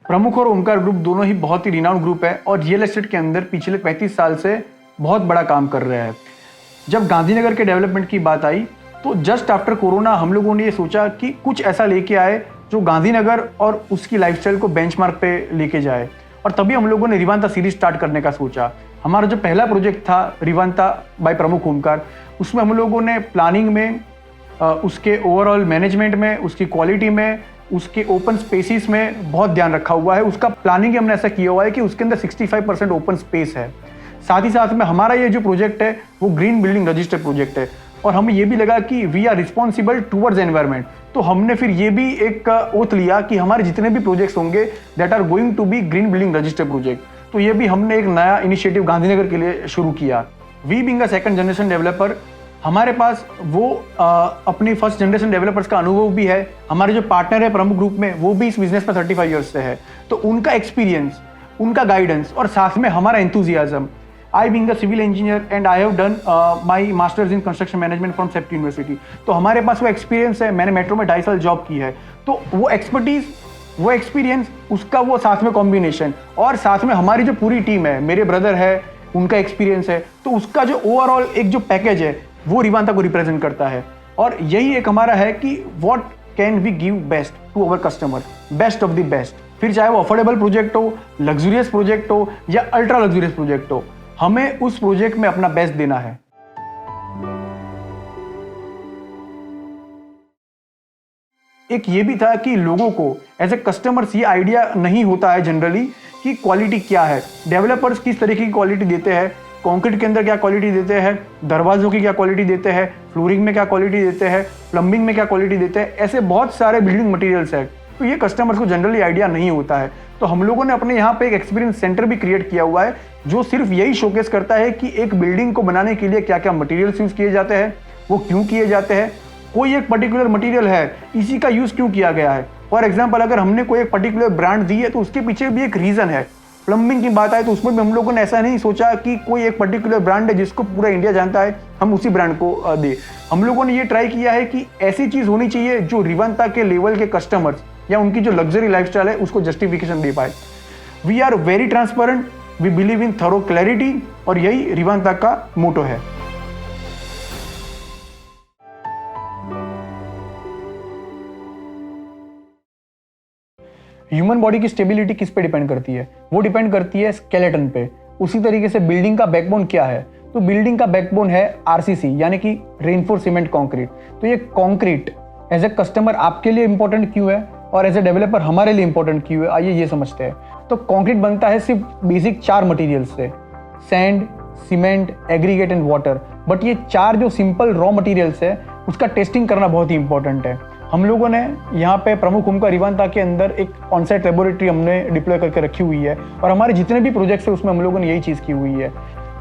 प्रमुख और ओमकार ग्रुप दोनों ही बहुत ही रिनाउंड ग्रुप है और रियल एस्टेट के अंदर पिछले 35 साल से बहुत बड़ा काम कर रहे हैं। जब गांधीनगर के डेवलपमेंट की बात आई तो जस्ट आफ्टर कोरोना हम लोगों ने ये सोचा कि कुछ ऐसा लेके आए जो गांधीनगर और उसकी लाइफस्टाइल को बेंचमार्क पे लेके जाए, और तभी हम लोगों ने रिवांता सीरीज स्टार्ट करने का सोचा। हमारा जो पहला प्रोजेक्ट था रिवांता बाय प्रमुख ओमकार, उसमें हम लोगों ने प्लानिंग में, उसके ओवरऑल मैनेजमेंट में, उसकी क्वालिटी में, उसके ओपन स्पेसिस में बहुत ध्यान रखा हुआ है। उसका प्लानिंग हमने ऐसा किया हुआ है कि उसके अंदर 65% ओपन स्पेस है। साथ ही साथ में हमारा ये जो प्रोजेक्ट है वो ग्रीन बिल्डिंग रजिस्टर प्रोजेक्ट है, और हमें ये भी लगा कि we are responsible towards environment. तो हमने फिर ये भी एक ओथ लिया कि हमारे जितने भी प्रोजेक्ट्स होंगे that are going to be green building register project. तो ये भी हमने एक नया इनिशिएटिव गांधीनगर के लिए शुरू किया। We being a second generation developer, हमारे पास वो अपनी फर्स्ट जनरेशन डेवलपर्स का अनुभव भी है। हमारे जो पार्टनर है प्रमुख ग्रुप में वो भी इस बिजनेस में 35 ईयर्स से है, तो उनका एक्सपीरियंस, उनका गाइडेंस और साथ में हमारा enthusiasm. I being a civil engineer and I have done my masters in construction management from safety university, तो हमारे पास वो एक्सपीरियंस है। मैंने मेट्रो में 2.5 साल जॉब की है, तो वो एक्सपर्टीज, वो एक्सपीरियंस, उसका वो साथ में कॉम्बिनेशन, और साथ में हमारी जो पूरी टीम है, मेरे ब्रदर है, उनका एक्सपीरियंस है, तो उसका जो ओवरऑल एक जो पैकेज है वो रिवांता को रिप्रेजेंट करता है। और यही एक हमारा है कि what can we give best to our customer, best of the best. फिर चाहे वो अफोर्डेबल प्रोजेक्ट हो, लग्जूरियस प्रोजेक्ट हो या अल्ट्रा लग्जूरियस प्रोजेक्ट हो, हमें उस प्रोजेक्ट में अपना बेस्ट देना है। एक ये भी था कि लोगों को एज ए कस्टमर्स ये आइडिया नहीं होता है जनरली कि क्वालिटी क्या है, डेवलपर्स किस तरीके की क्वालिटी देते हैं, कंक्रीट के अंदर क्या क्वालिटी देते हैं, दरवाजों की क्या क्वालिटी देते हैं, फ्लोरिंग में क्या क्वालिटी देते हैं, प्लम्बिंग में क्या क्वालिटी देते हैं, ऐसे बहुत सारे बिल्डिंग मटेरियल्स है। तो ये कस्टमर्स को जनरली आइडिया नहीं होता है। तो हम लोगों ने अपने यहाँ पे एक एक्सपीरियंस सेंटर भी क्रिएट किया हुआ है जो सिर्फ यही शोकेस करता है कि एक बिल्डिंग को बनाने के लिए क्या क्या मटेरियल्स यूज किए जाते हैं, वो क्यों किए जाते हैं, कोई एक पर्टिकुलर मटेरियल है इसी का यूज क्यों किया गया है। फॉर एग्जाम्पल, अगर हमने कोई एक पर्टिकुलर ब्रांड दी है तो उसके पीछे भी एक रीजन है। प्लम्बिंग की बात आए तो उसमें भी हम लोगों ने ऐसा नहीं सोचा कि कोई एक पर्टिकुलर ब्रांड है जिसको पूरा इंडिया जानता है, हम उसी ब्रांड को दे। हम लोगों ने ये ट्राई किया है कि ऐसी चीज होनी चाहिए जो रिवांता के लेवल के कस्टमर्स या उनकी जो लग्जरी लाइफस्टाइल है उसको जस्टिफिकेशन दे पाए। We are very transparent, we believe in thorough clarity, और यही रिवांता का मोटो है। ह्यूमन बॉडी की स्टेबिलिटी किस पे डिपेंड करती है? वो डिपेंड करती है स्केलेटन पे। उसी तरीके से बिल्डिंग का बैकबोन क्या है? तो बिल्डिंग का बैकबोन है आरसीसी, यानी कि रेनफोर्स सीमेंट कंक्रीट। तो ये कंक्रीट एज ए कस्टमर आपके लिए इंपॉर्टेंट क्यों है और एज ए डेवलपर हमारे लिए इंपॉर्टेंट क्यों है, आइए ये समझते हैं। तो कंक्रीट बनता है सिर्फ बेसिक 4 मटेरियल्स से, sand, cement, aggregate and water. But ये 4 जो सिंपल रॉ मटेरियल्स है उसका टेस्टिंग करना बहुत ही इंपॉर्टेंट है। हम लोगों ने यहाँ पे प्रमुख ओमकार रिवांता के अंदर एक ऑनसाइट लेबोरेटरी हमने डिप्लॉय करके रखी हुई है, और हमारे जितने भी प्रोजेक्ट्स है उसमें हम लोगों ने यही चीज़ की हुई है।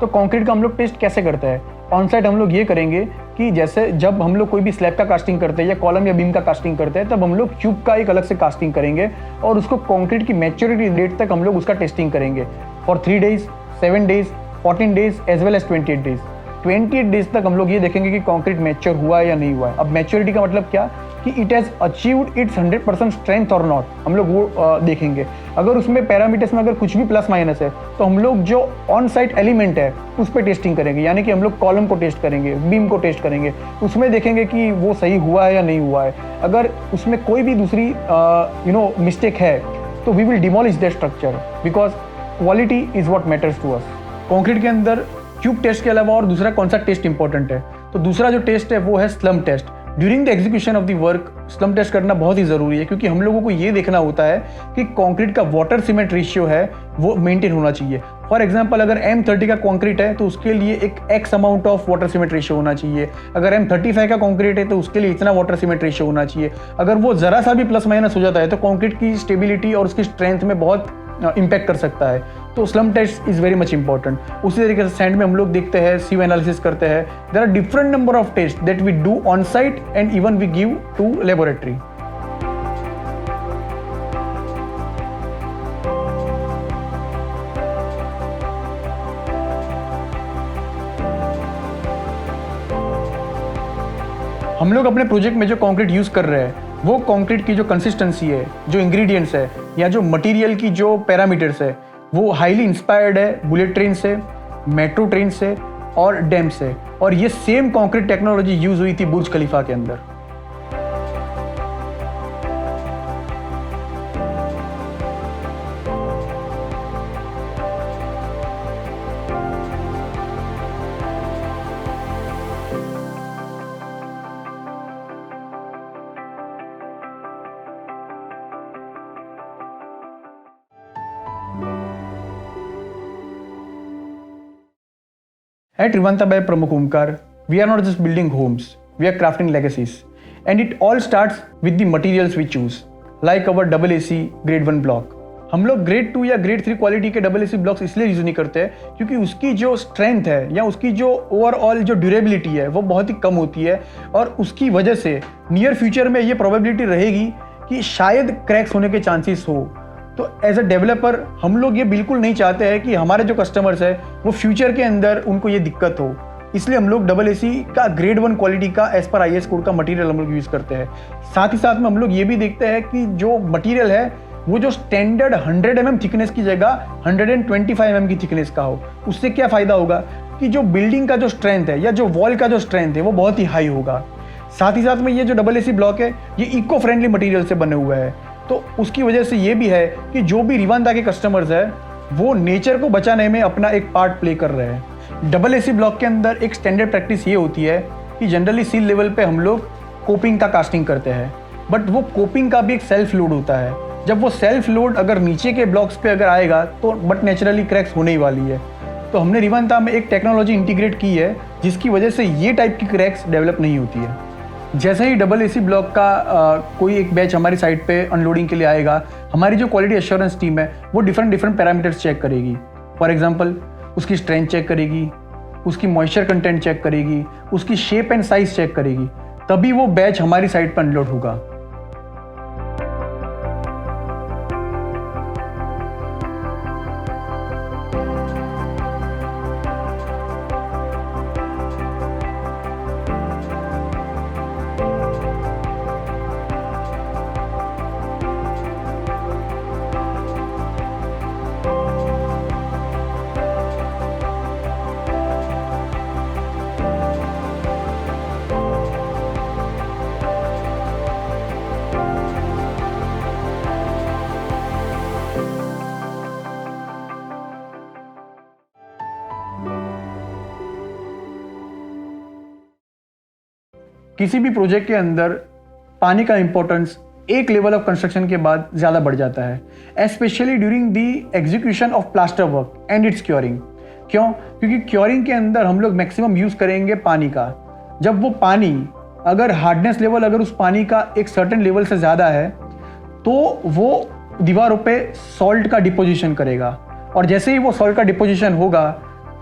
तो कंक्रीट का हम लोग टेस्ट कैसे करते हैं? ऑनसाइट हम लोग ये करेंगे कि जैसे जब हम लोग कोई भी स्लैब का कास्टिंग करते हैं या कॉलम या बीम का कास्टिंग करते हैं, तब हम लोग क्यूब का एक अलग से कास्टिंग करेंगे और उसको कंक्रीट की मैच्योरिटी डेट तक हम लोग उसका टेस्टिंग करेंगे for 3 days, 7 days, 14 days as well as 28 days. 28 days तक हम लोग ये देखेंगे कि कंक्रीट मैच्योर हुआ है या नहीं हुआ है। अब मैच्योरिटी का मतलब क्या कि it has achieved it's 100% strength और नॉट, हम लोग वो देखेंगे। अगर उसमें पैरामीटर्स में अगर कुछ भी प्लस माइनस है तो हम लोग जो ऑन साइट एलिमेंट है उस पर टेस्टिंग करेंगे, यानी कि हम लोग कॉलम को टेस्ट करेंगे, बीम को टेस्ट करेंगे, उसमें देखेंगे कि वो सही हुआ है या नहीं हुआ है। अगर उसमें कोई भी दूसरी मिस्टेक है तो we will demolish that structure, because quality is what matters to us. Concrete के अंदर क्यूब टेस्ट के अलावा और दूसरा कौन सा टेस्ट इंपॉर्टेंट है? तो दूसरा जो टेस्ट है वो है slump test. During the execution of the work slump test करना बहुत ही ज़रूरी है, क्योंकि हम लोगों को ये देखना होता है कि कंक्रीट का वाटर सीमेंट रेशियो है वो मेंटेन होना चाहिए। फॉर एग्जांपल, अगर M30 का कंक्रीट है तो उसके लिए एक x amount of water cement ratio होना चाहिए। अगर M35 का कंक्रीट है तो उसके लिए इतना वाटर सीमेंट रेशियो होना चाहिए। अगर वो ज़रा सा भी प्लस माइनस हो जाता है तो कंक्रीट की स्टेबिलिटी और उसकी स्ट्रेंथ में बहुत इम्पैक्ट कर सकता है। तो slump test is very much important. उसी तरीके से सैंड में हम लोग देखते हैं, सीव एनालिसिस करते हैं। There are different number of test that we do on site and even we give to laboratory. हम लोग अपने प्रोजेक्ट में जो कंक्रीट यूज़ कर रहे हैं वो कंक्रीट की जो कंसिस्टेंसी है, जो इंग्रेडिएंट्स है या जो मटेरियल की जो पैरामीटर्स है, वो हाईली इंस्पायर्ड है बुलेट ट्रेन से, मेट्रो ट्रेन से और डैम से। और ये सेम कंक्रीट टेक्नोलॉजी यूज हुई थी बुर्ज खलीफा के अंदर। At Rivanta by Pramukh Omkar, we are not just building homes, we are crafting legacies. And it all starts with the materials we choose, like our AAC Grade 1 block. हम लोग grade 2 या grade 3 quality के AAC blocks इसलिए use नहीं करते क्योंकि उसकी जो स्ट्रेंथ है या उसकी जो ओवरऑल जो ड्यूरेबिलिटी है वो बहुत ही कम होती है, और उसकी वजह से नियर फ्यूचर में ये प्रोबेबिलिटी रहेगी कि शायद क्रैक्स होने के चांसेस हो। तो एज अ डेवलपर हम लोग ये बिल्कुल नहीं चाहते हैं कि हमारे जो कस्टमर्स है वो फ्यूचर के अंदर उनको ये दिक्कत हो, इसलिए हम लोग AAC का ग्रेड 1 क्वालिटी का एज पर IS कोड का मटेरियल हम लोग यूज़ करते हैं। साथ ही साथ में हम लोग ये भी देखते हैं कि जो मटेरियल है वो जो स्टैंडर्ड 100 mm थिकनेस की जगह 125 mm की थिकनेस का हो। उससे क्या फ़ायदा होगा कि जो बिल्डिंग का जो स्ट्रेंथ है या जो वॉल का जो स्ट्रेंथ है वो बहुत ही हाई होगा। साथ ही साथ में ये जो AAC ब्लॉक है ये इको फ्रेंडली मटीरियल से बने हुए हैं, तो उसकी वजह से ये भी है कि जो भी रिवांदा के कस्टमर्स है वो नेचर को बचाने में अपना एक पार्ट प्ले कर रहे हैं। AAC ब्लॉक के अंदर एक स्टैंडर्ड प्रैक्टिस ये होती है कि जनरली सी लेवल पे हम लोग कोपिंग का कास्टिंग करते हैं, बट वो कोपिंग का भी एक सेल्फ लोड होता है। जब वो सेल्फ लोड अगर नीचे के ब्लॉक्स पे अगर आएगा तो बट नेचुरली क्रैक्स होने ही वाली है। तो हमने रिवांदा में एक टेक्नोलॉजी इंटीग्रेट की है जिसकी वजह से ये टाइप की क्रैक्स डेवलप नहीं होती है। जैसे ही AAC ब्लॉक का कोई एक बैच हमारी साइट पे अनलोडिंग के लिए आएगा, हमारी जो क्वालिटी एश्योरेंस टीम है वो डिफरेंट पैरामीटर्स चेक करेगी। फॉर एग्जांपल उसकी स्ट्रेंथ चेक करेगी, उसकी मॉइस्चर कंटेंट चेक करेगी, उसकी शेप एंड साइज चेक करेगी, तभी वो बैच हमारी साइट पर अनलोड होगा। किसी भी प्रोजेक्ट के अंदर पानी का इंपॉर्टेंस एक लेवल ऑफ कंस्ट्रक्शन के बाद ज़्यादा बढ़ जाता है, specially during the execution of plaster work and it's curing. क्यों? क्योंकि क्योरिंग के अंदर हम लोग मैक्सिमम यूज़ करेंगे पानी का। जब वो पानी अगर हार्डनेस लेवल अगर उस पानी का एक सर्टेन लेवल से ज़्यादा है तो वो दीवारों पे सॉल्ट का डिपोजिशन करेगा, और जैसे ही वो सॉल्ट का डिपोजिशन होगा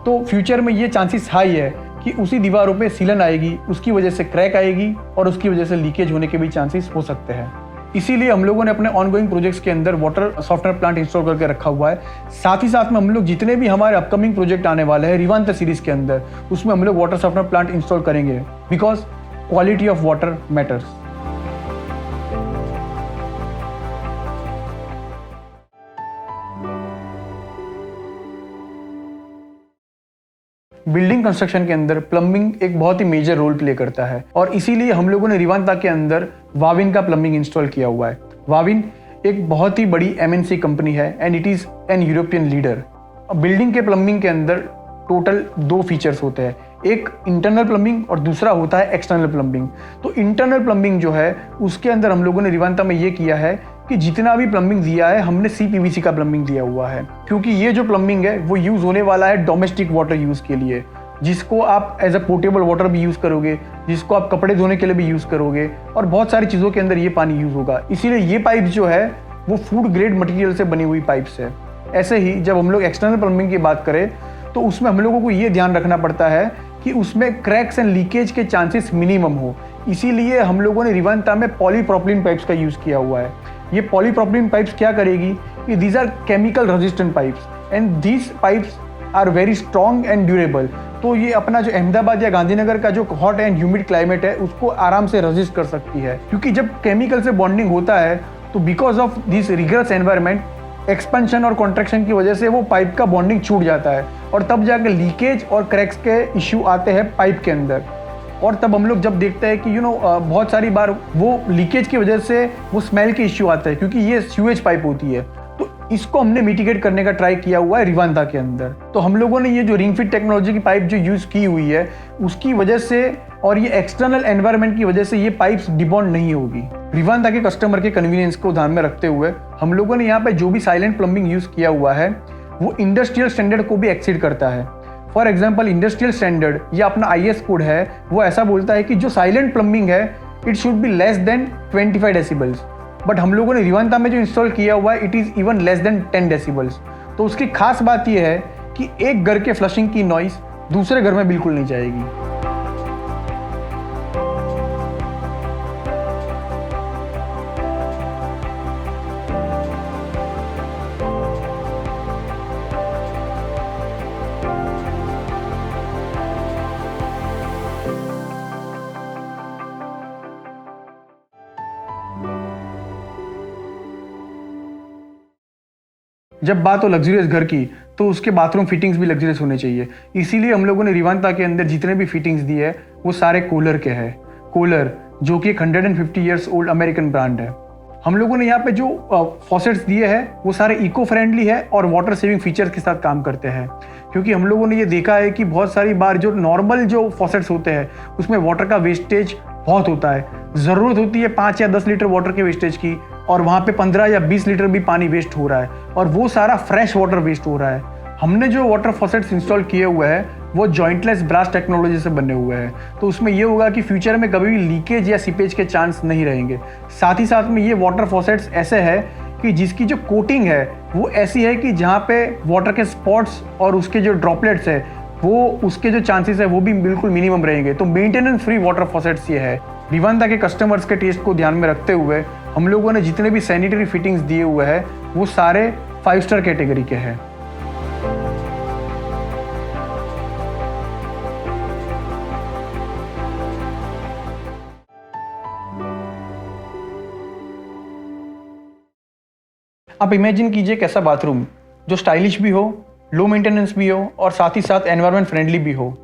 तो फ्यूचर में ये चांसेस हाई है कि उसी दीवारों पे सीलन आएगी, उसकी वजह से क्रैक आएगी और उसकी वजह से लीकेज होने के भी चांसेस हो सकते हैं। इसीलिए हम लोगों ने अपने ऑनगोइंग प्रोजेक्ट्स के अंदर वाटर सॉफ्टवेयर प्लांट इंस्टॉल करके रखा हुआ है। साथ ही साथ में हम लोग जितने भी हमारे अपकमिंग प्रोजेक्ट आने वाले हैं रिवांता सीरीज के अंदर, उसमें हम लोग वाटर सॉफ्टवेयर प्लांट इंस्टॉल करेंगे, because quality of water matters. Building construction के अंदर प्लम्बिंग एक बहुत ही मेजर रोल प्ले करता है, और इसीलिए हम लोगों ने रिवांता के अंदर वाविन का प्लम्बिंग इंस्टॉल किया हुआ है। वाविन एक बहुत ही बड़ी MNC कंपनी है and it is an European leader. Building के प्लम्बिंग के अंदर टोटल 2 फीचर्स होते हैं, एक इंटरनल प्लम्बिंग और दूसरा होता है एक्सटर्नल प्लम्बिंग। तो इंटरनल प्लम्बिंग जो है उसके अंदर हम लोगों ने रिवांता में ये किया है कि जितना भी प्लम्बिंग दिया है हमने CPVC का प्लम्बिंग दिया हुआ है, क्योंकि ये जो प्लम्बिंग है वो यूज़ होने वाला है डोमेस्टिक वाटर यूज़ के लिए, जिसको आप एज अ पोर्टेबल वाटर भी यूज़ करोगे, जिसको आप कपड़े धोने के लिए भी यूज़ करोगे, और बहुत सारी चीज़ों के अंदर ये पानी यूज़ होगा। इसीलिए ये पाइप जो है वो फूड ग्रेड मटेरियल से बनी हुई पाइप्स है। ऐसे ही जब हम लोग एक्सटर्नल प्लम्बिंग की बात करें तो उसमें हम लोगों को ये ध्यान रखना पड़ता है कि उसमें क्रैक्स एंड लीकेज के चांसेस मिनिमम हो। इसीलिए हम लोगों ने रिवांता में पॉलीप्रोपिलीन पाइप्स का यूज़ किया हुआ है। ये पॉलीप्रोपिलीन पाइप्स क्या करेगी कि these are chemical resistant pipes and these pipes are very strong and durable. तो ये अपना जो अहमदाबाद या गांधीनगर का जो हॉट एंड ह्यूमिड क्लाइमेट है उसको आराम से रेजिस्ट कर सकती है, क्योंकि जब केमिकल से बॉन्डिंग होता है तो because of this rigorous environment expansion और कॉन्ट्रैक्शन की वजह से वो पाइप का बॉन्डिंग छूट जाता है और तब जाकर लीकेज और क्रैक्स के इश्यू आते हैं पाइप के अंदर। और तब हम लोग जब देखते हैं कि बहुत सारी बार वो लीकेज की वजह से वो स्मेल के इश्यू आते हैं, क्योंकि ये सीवेज पाइप होती है। तो इसको हमने मिटिगेट करने का ट्राई किया हुआ है रिवांदा के अंदर। तो हम लोगों ने ये जो रिंग फिट टेक्नोलॉजी की पाइप जो यूज़ की हुई है उसकी वजह से और ये एक्सटर्नल एनवायरनमेंट की वजह से ये पाइप्स डिबॉन्ड नहीं होगी। रिवांदा के कस्टमर के कन्वीनियंस को ध्यान में रखते हुए हम लोगों ने यहाँ पे जो भी साइलेंट प्लम्बिंग यूज़ किया हुआ है वो इंडस्ट्रियल स्टैंडर्ड को भी एक्सीड करता है। फॉर एग्जाम्पल इंडस्ट्रियल स्टैंडर्ड या अपना IS कोड है वो ऐसा बोलता है कि जो साइलेंट प्लम्बिंग है it should be less than 25 decibels, but हम लोगों ने रिवांदा में जो इंस्टॉल किया हुआ है it is even less than 10 decibels. तो उसकी खास बात यह है कि एक घर के फ्लशिंग की नॉइस दूसरे घर में बिल्कुल नहीं जाएगी। जब बात हो लग्जरियस घर की तो उसके बाथरूम फिटिंग्स भी लग्जरियस होने चाहिए। इसीलिए हम लोगों ने रिवांदा के अंदर जितने भी फिटिंग्स दिए है वो सारे कोलर के हैं। कोलर जो कि एक 150 ईयर्स ओल्ड अमेरिकन ब्रांड है। हम लोगों ने यहाँ पे जो फॉसेट्स दिए हैं वो सारे इको फ्रेंडली है और वाटर सेविंग फीचर्स के साथ काम करते हैं, क्योंकि हम लोगों ने ये देखा है कि बहुत सारी बार जो नॉर्मल जो फॉसेट्स होते हैं उसमें वाटर का वेस्टेज बहुत होता है। ज़रूरत होती है 5 या 10 लीटर वाटर के वेस्टेज की और वहाँ पे 15 या 20 लीटर भी पानी वेस्ट हो रहा है और वो सारा फ्रेश वाटर वेस्ट हो रहा है। हमने जो वाटर फॉसेट्स इंस्टॉल किए हुए हैं वो जॉइंटलेस ब्रास टेक्नोलॉजी से बने हुए हैं। तो उसमें ये होगा कि फ्यूचर में कभी भी लीकेज या सीपेज के चांस नहीं रहेंगे। साथ ही साथ में ये वाटर फॉसेट्स ऐसे है कि जिसकी जो कोटिंग है वो ऐसी है कि जहाँ पे वाटर के स्पॉट्स और उसके जो ड्रॉपलेट्स है वो उसके जो चांसेस है वो भी बिल्कुल मिनिमम रहेंगे। तो मेंटेनेंस फ्री वाटर फॉसेट्स ये है। रिवांदा के कस्टमर्स के टेस्ट को ध्यान में रखते हुए हम लोगों ने जितने भी सैनिटरी फिटिंग्स दिए हुए हैं वो सारे 5 स्टार कैटेगरी के हैं। आप इमेजिन कीजिए एक ऐसा बाथरूम जो स्टाइलिश भी हो, लो मेंटेनेंस भी हो और साथ ही साथ एनवायरनमेंट फ्रेंडली भी हो।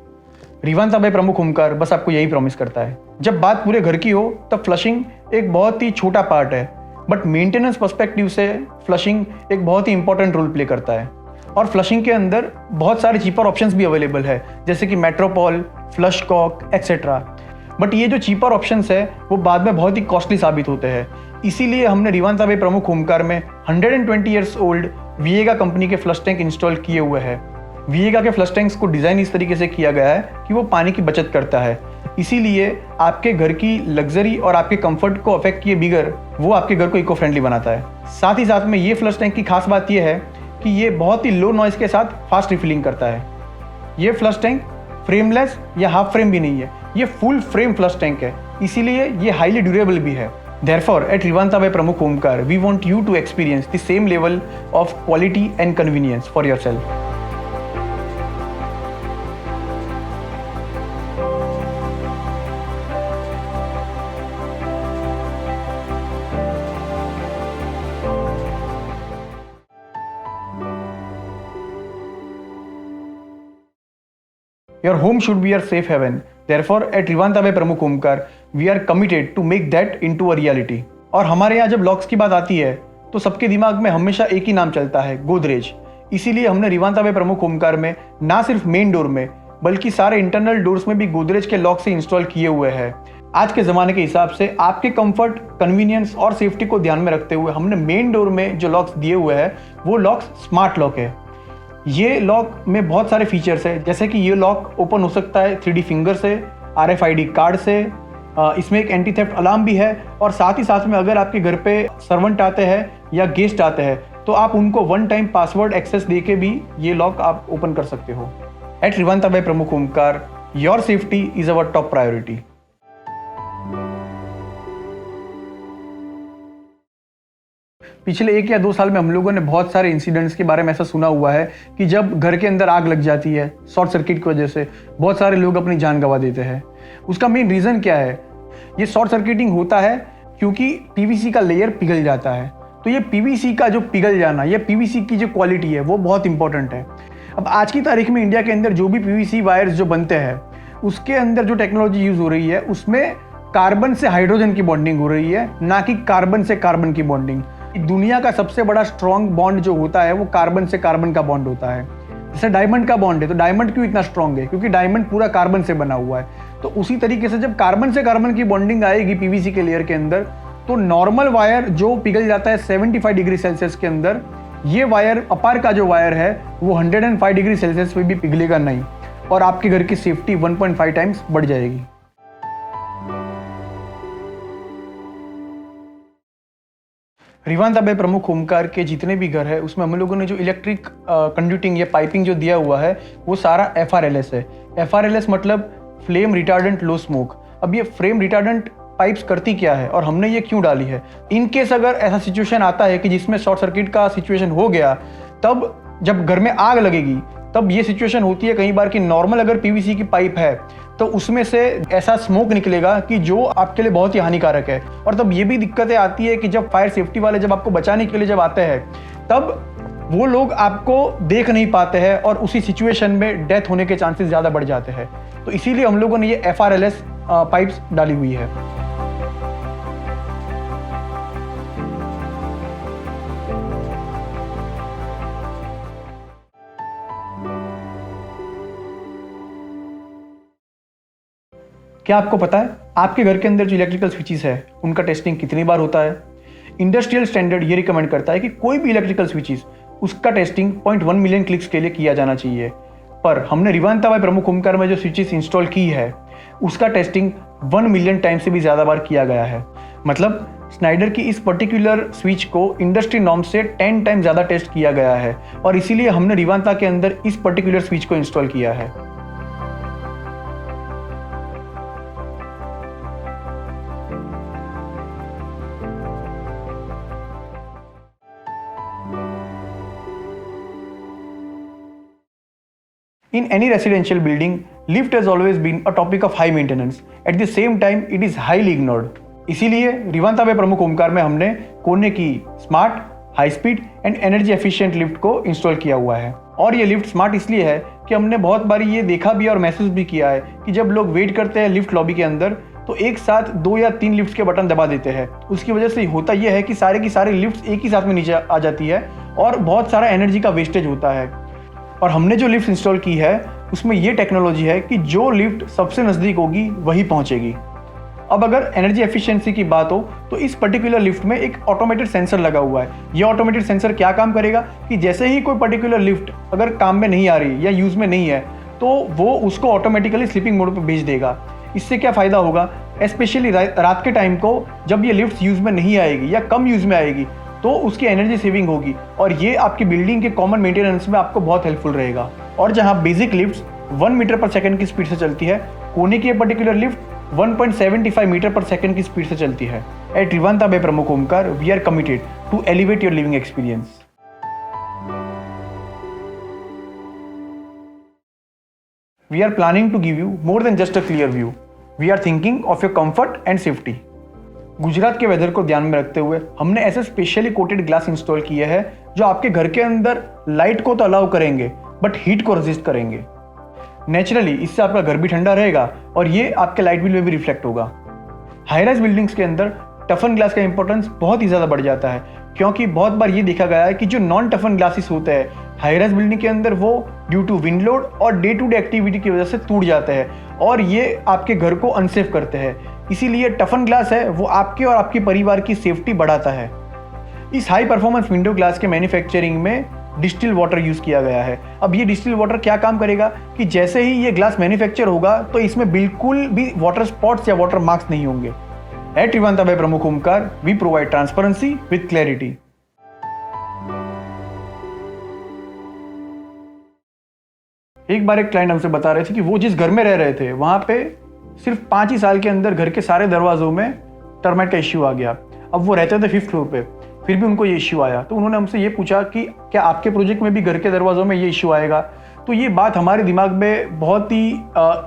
रिवांदा बाय प्रमुख ओमकार बस आपको यही प्रॉमिस करता है। जब बात पूरे घर की हो तब फ्लशिंग एक बहुत ही छोटा पार्ट है, बट मेंटेनेंस पर्सपेक्टिव से फ्लशिंग एक बहुत ही इंपॉर्टेंट रोल प्ले करता है। और फ्लशिंग के अंदर बहुत सारे चीपर ऑप्शंस भी अवेलेबल है, जैसे कि Metropole, flush Kock etcetera. But ये जो चीपर ऑप्शंस है वो बाद में बहुत ही कॉस्टली साबित होते हैं। इसीलिए हमने रिवांदा बाय प्रमुख ओमकार में 120 ईयर्स ओल्ड विएगा कंपनी के फ्लश टैंक इंस्टॉल किए हुए हैं। विएगा के फ्लश टैंक्स को डिज़ाइन इस तरीके से किया गया है कि वो पानी की बचत करता है। इसीलिए आपके घर की लग्जरी और आपके कंफर्ट को अफेक्ट किए बिगर वो आपके घर को इको फ्रेंडली बनाता है। साथ ही साथ में ये फ्लश टैंक की खास बात ये है कि ये बहुत ही लो नॉइज़ के साथ फास्ट रिफिलिंग करता है। ये फ्लश टैंक फ्रेमलेस या हाफ फ्रेम भी नहीं है, ये फुल फ्रेम फ्लश टैंक है, इसीलिए ये हाईली ड्यूरेबल भी है। Therefore, at Rivaanta by Pramukh Omkar, we want you to experience the same level of quality and convenience for yourself. Your home should be your safe haven. Therefore, at Rivaanta by Pramukh Omkar, we are committed to make that into a reality. और हमारे यहाँ जब locks की बात आती है तो सबके दिमाग में हमेशा एक ही नाम चलता है, गोदरेज। इसीलिए हमने रिवांता बाय प्रमुख ओमकार में ना सिर्फ मेन डोर में बल्कि सारे इंटरनल डोर्स में भी गोदरेज के लॉक से इंस्टॉल किए हुए हैं। आज के ज़माने के हिसाब से आपके कंफर्ट, कन्वीनियंस और सेफ्टी को ध्यान में रखते हुए हमने मेन डोर में जो लॉक्स दिए हुए हैं वो लॉक्स स्मार्ट लॉक है। ये लॉक में बहुत सारे फीचर्स है, जैसे कि ये लॉक ओपन हो सकता है 3D फिंगर से, RFID कार्ड से, इसमें एक एंटी थेफ्ट अलार्म भी है और साथ ही साथ में अगर आपके घर पे सर्वेंट आते हैं या गेस्ट आते हैं तो आप उनको 1 टाइम पासवर्ड एक्सेस देके भी ये लॉक आप ओपन कर सकते हो। एट रिवांता बाय प्रमुख Omkar, your safety is our top priority. पिछले 1 या 2 साल में हम लोगों ने बहुत सारे इंसिडेंट्स के बारे में ऐसा सुना हुआ है कि जब घर के अंदर आग लग जाती है शॉर्ट सर्किट की वजह से बहुत सारे लोग अपनी जान गंवा देते हैं। उसका मेन रीज़न क्या है? ये शॉर्ट सर्किटिंग होता है क्योंकि पीवीसी का लेयर पिघल जाता है। तो ये पीवीसी का जो पिघल जाना, ये पीवीसी की जो क्वालिटी है वो बहुत इंपॉर्टेंट है। अब आज की तारीख में इंडिया के अंदर जो भी पीवीसी वायर्स जो बनते हैं उसके अंदर जो टेक्नोलॉजी यूज़ हो रही है उसमें कार्बन से हाइड्रोजन की बॉन्डिंग हो रही है, ना कि कार्बन से कार्बन की बॉन्डिंग। दुनिया का सबसे बड़ा स्ट्रॉन्ग बॉन्ड जो होता है वो कार्बन से कार्बन का बॉन्ड होता है। जैसे डायमंड का बॉन्ड है, तो डायमंड क्यों इतना स्ट्रॉन्ग है? क्योंकि डायमंड पूरा कार्बन से बना हुआ है। तो उसी तरीके से जब कार्बन से कार्बन की बॉन्डिंग आएगी पीवीसी के लेयर के अंदर, तो नॉर्मल वायर जो पिघल जाता है 75 डिग्री सेल्सियस के अंदर, ये वायर अपार का जो वायर है वो 105 डिग्री सेल्सियस पे भी पिघलेगा नहीं और आपके घर की सेफ्टी 1.5 टाइम्स बढ़ जाएगी। रिवांताबाई प्रमुख ओमकार के जितने भी घर है उसमें हम लोगों ने जो इलेक्ट्रिक कंडक्टिंग या पाइपिंग जो दिया हुआ है वो सारा FRLS है। FRLS मतलब फ्लेम रिटार्डेंट लो स्मोक। अब ये फ्लेम रिटार्डेंट पाइप्स करती क्या है और हमने ये क्यों डाली है? इन केस अगर ऐसा सिचुएशन आता है कि जिसमें शॉर्ट सर्किट का सिचुएशन हो गया, तब जब घर में आग लगेगी तब ये सिचुएशन होती है कई बार कि नॉर्मल अगर पीवीसी की पाइप है तो उसमें से ऐसा स्मोक निकलेगा कि जो आपके लिए बहुत ही हानिकारक है। और तब ये भी दिक्कतें आती है कि जब फायर सेफ्टी वाले जब आपको बचाने के लिए जब आते हैं तब वो लोग आपको देख नहीं पाते हैं और उसी सिचुएशन में डेथ होने के चांसेस ज़्यादा बढ़ जाते हैं। तो इसीलिए हम लोगों ने ये FRLS पाइप्स डाली हुई है। क्या आपको पता है आपके घर के अंदर जो इलेक्ट्रिकल स्विचेस है उनका टेस्टिंग कितनी बार होता है? इंडस्ट्रियल स्टैंडर्ड ये रिकमेंड करता है कि कोई भी इलेक्ट्रिकल स्विचेस उसका टेस्टिंग 0.1 मिलियन क्लिक्स के लिए किया जाना चाहिए। पर हमने रिवांताबाई प्रमुख ओमकार में जो स्विचेस इंस्टॉल की है उसका टेस्टिंग 1 मिलियन टाइम से भी ज़्यादा बार किया गया है। मतलब स्नाइडर की इस पर्टिकुलर स्विच को इंडस्ट्री नॉर्म से 10 टाइम ज़्यादा टेस्ट किया गया है और इसीलिए हमने रिवांता के अंदर इस पर्टिकुलर स्विच को इंस्टॉल किया है। In any residential building, lift has always been a topic of high maintenance. At the same time, it is highly ignored. इसीलिए रिवांताबाई प्रमुख ओमकार में हमने कोने की smart, high speed and energy efficient lift को install किया हुआ है। और ये लिफ्ट स्मार्ट इसलिए है कि हमने बहुत बार ये देखा भी और महसूस भी किया है कि जब लोग वेट करते हैं लिफ्ट लॉबी के अंदर तो एक साथ 2 या 3 लिफ्ट के बटन दबा देते हैं। उसकी वजह से होता यह है कि सारे की सारी लिफ्ट एक ही साथ में नीचे आ जाती है और बहुत सारा एनर्जी का वेस्टेज होता है। और हमने जो लिफ्ट इंस्टॉल की है उसमें ये टेक्नोलॉजी है कि जो लिफ्ट सबसे नज़दीक होगी वही पहुंचेगी। अब अगर एनर्जी एफिशिएंसी की बात हो तो इस पर्टिकुलर लिफ्ट में एक ऑटोमेटेड सेंसर लगा हुआ है। ये ऑटोमेटेड सेंसर क्या काम करेगा कि जैसे ही कोई पर्टिकुलर लिफ्ट अगर काम में नहीं आ रही या यूज़ में नहीं है तो वो उसको ऑटोमेटिकली स्लीपिंग मोड पर भेज देगा। इससे क्या फ़ायदा होगा? स्पेशली रात के टाइम को जब ये लिफ्ट यूज़ में नहीं आएगी या कम यूज़ में आएगी तो उसकी एनर्जी सेविंग होगी और ये आपकी बिल्डिंग के कॉमन मेंटेनेंस में आपको बहुत हेल्पफुल रहेगा। और जहां बेसिक लिफ्ट्स 1 मीटर पर सेकंड की स्पीड से चलती है, कोने की पर्टिकुलर लिफ्ट 1.75 मीटर पर सेकंड की स्पीड से चलती है। At Revanta by Pramukh Omkar we are committed to elevate your living experience. We are planning to give you more than just a clear view. We are thinking of your comfort and safety. Gujarat के weather को ध्यान में रखते हुए हमने ऐसे स्पेशली कोटेड ग्लास इंस्टॉल किए हैं जो आपके घर के अंदर लाइट को तो अलाउ करेंगे बट हीट को रेजिस्ट करेंगे। नेचुरली इससे आपका घर भी ठंडा रहेगा और ये आपके लाइट बिल में भी रिफ्लेक्ट होगा। हाई राइज बिल्डिंग्स के अंदर टफन ग्लास का इंपॉर्टेंस बहुत ही ज़्यादा बढ़ जाता है क्योंकि बहुत बार ये देखा गया है कि जो नॉन टफन ग्लासेस होते हैं हाई राइज बिल्डिंग के अंदर वो ड्यू टू विंड लोड और डे टू डे एक्टिविटी की वजह से टूट जाते हैं और ये आपके घर को अनसेफ करते हैं। इसीलिए टफन ग्लास है वो आपके और आपके परिवार की सेफ्टी बढ़ाता है। इस हाई परफॉर्मेंस विंडो ग्लास के मैन्युफैक्चरिंग में डिस्टिल वाटर यूज़ किया गया है। अब ये डिस्टिल वाटर क्या काम करेगा कि जैसे ही ये ग्लास मैन्युफैक्चर होगा तो इसमें बिल्कुल भी वाटर स्पॉट्स या वाटर मार्क्स नहीं होंगे। At Revanta by Pramukh Omkar we provide transparency with clarity. एक बार एक क्लाइंट हमसे बता रहे थे कि वो जिस घर में रह रहे थे वहां पे सिर्फ 5 ही साल के अंदर घर के सारे दरवाजों में टर्माइट का इश्यू आ गया। अब वो रहते थे 5th फ्लोर पे। फिर भी उनको ये इश्यू आया। तो उन्होंने हमसे ये पूछा कि क्या आपके प्रोजेक्ट में भी घर के दरवाज़ों में ये इश्यू आएगा। तो ये बात हमारे दिमाग में बहुत ही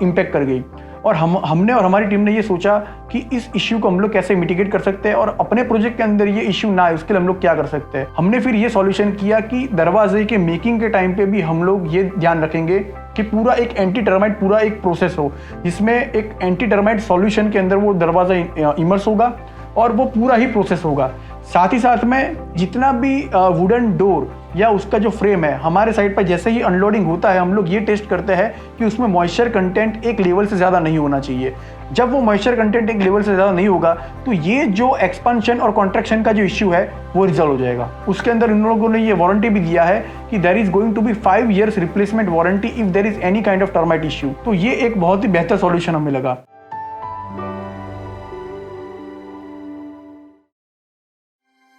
इम्पैक्ट कर गई और हमने और हमारी टीम ने ये सोचा कि इस इश्यू को हम लोग कैसे मिटिगेट कर सकते हैं और अपने प्रोजेक्ट के अंदर ये इश्यू ना आए उसके लिए हम लोग क्या कर सकते हैं। हमने फिर ये सॉल्यूशन किया कि दरवाजे के मेकिंग के टाइम पे भी हम लोग ये ध्यान रखेंगे कि पूरा एक एंटी टर्माइट पूरा एक प्रोसेस हो, जिसमें एक एंटी टर्माइट सॉल्यूशन के अंदर वो दरवाजा इमर्स होगा और वो पूरा ही प्रोसेस होगा। साथ ही साथ में जितना भी वुडन डोर या उसका जो फ्रेम है हमारे साइड पर जैसे ही अनलोडिंग होता है हम लोग ये टेस्ट करते हैं कि उसमें मॉइस्चर कंटेंट एक लेवल से ज़्यादा नहीं होना चाहिए। जब वो मॉइस्चर कंटेंट एक लेवल से ज़्यादा नहीं होगा तो ये जो एक्सपांशन और कॉन्ट्रैक्शन का जो इश्यू है वो रिजॉल्व हो जाएगा। उसके अंदर इन लोगों ने ये वारंटी भी दिया है कि there is going to be 5 years replacement warranty if there is any kind of termite issue. तो ये एक बहुत ही बेहतर सॉल्यूशन हमें लगा।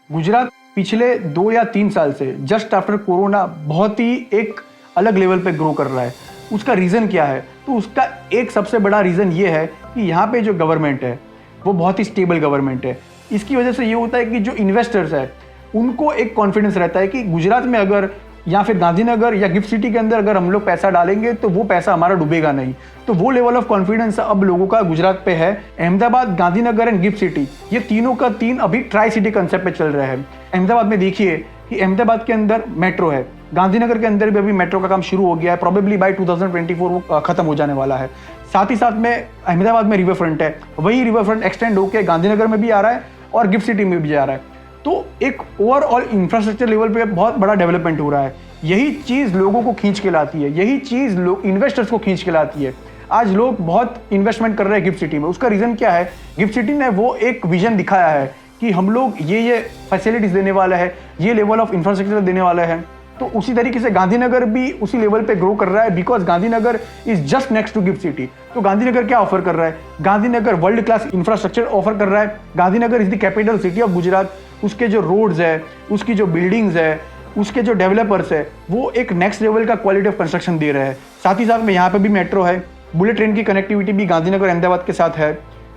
गुजरात पिछले 2 या 3 साल से जस्ट आफ्टर कोरोना बहुत ही एक अलग लेवल पे ग्रो कर रहा है। उसका रीज़न क्या है? तो उसका एक सबसे बड़ा रीज़न ये है कि यहाँ पे जो गवर्नमेंट है वो बहुत ही स्टेबल गवर्नमेंट है। इसकी वजह से ये होता है कि जो इन्वेस्टर्स है उनको एक कॉन्फिडेंस रहता है कि गुजरात में अगर या फिर गांधीनगर या गिफ्ट सिटी के अंदर अगर हम लोग पैसा डालेंगे तो वो पैसा हमारा डूबेगा नहीं। तो वो लेवल ऑफ कॉन्फिडेंस अब लोगों का गुजरात पे है। Ahmedabad, Gandhinagar and gift city ये तीनों का तीन अभी ट्राई सिटी कंसेप्ट पे चल रहा है। अहमदाबाद में देखिए कि अहमदाबाद के अंदर मेट्रो है, गांधीनगर के अंदर भी अभी मेट्रो का काम शुरू हो गया है, प्रोबेबली बाय 2024 वो खत्म हो जाने वाला है। साथ ही साथ में अहमदाबाद में रिवर फ्रंट है, वही रिवर फ्रंट एक्सटेंड होकर गांधीनगर में भी आ रहा है और गिफ्ट सिटी में भी आ रहा है। तो एक ओवरऑल इंफ्रास्ट्रक्चर लेवल पे बहुत बड़ा डेवलपमेंट हो रहा है। यही चीज़ लोगों को खींच के लाती है, यही चीज़ इन्वेस्टर्स को खींच के लाती है। आज लोग बहुत इन्वेस्टमेंट कर रहे हैं गिफ्ट सिटी में। उसका रीज़न क्या है? गिफ्ट सिटी ने वो एक विजन दिखाया है कि हम लोग ये फैसिलिटीज़ देने वाला है, ये लेवल ऑफ इंफ्रास्ट्रक्चर देने वाला है। तो उसी तरीके से गांधीनगर भी उसी लेवल पे ग्रो कर रहा है because Gandhinagar is just next to gift city. तो गांधीनगर क्या ऑफर कर रहा है? Gandhinagar world class infrastructure offer कर रहा है। Gandhinagar is the capital city of Gujarat. उसके जो रोड्स है, उसकी जो बिल्डिंग्स है, उसके जो डेवलपर्स है वो एक नेक्स्ट लेवल का क्वालिटी ऑफ कंस्ट्रक्शन दे रहे हैं। साथ ही साथ में यहाँ पे भी मेट्रो है, बुलेट ट्रेन की कनेक्टिविटी भी गांधीनगर अहमदाबाद के साथ है,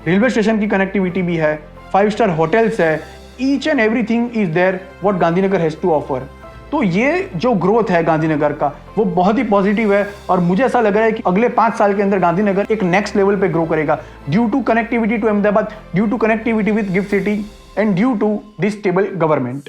रेलवे स्टेशन की कनेक्टिविटी भी है, 5 स्टार होटल्स है। Each and everything is there what Gandhinagar has to offer. तो ये जो ग्रोथ है गांधीनगर का वो बहुत ही पॉजिटिव है और मुझे ऐसा लग रहा है कि अगले 5 साल के अंदर गांधीनगर एक नेक्स्ट लेवल पे ग्रो करेगा due to connectivity to Ahmedabad, due to connectivity with gift city and due to this stable government.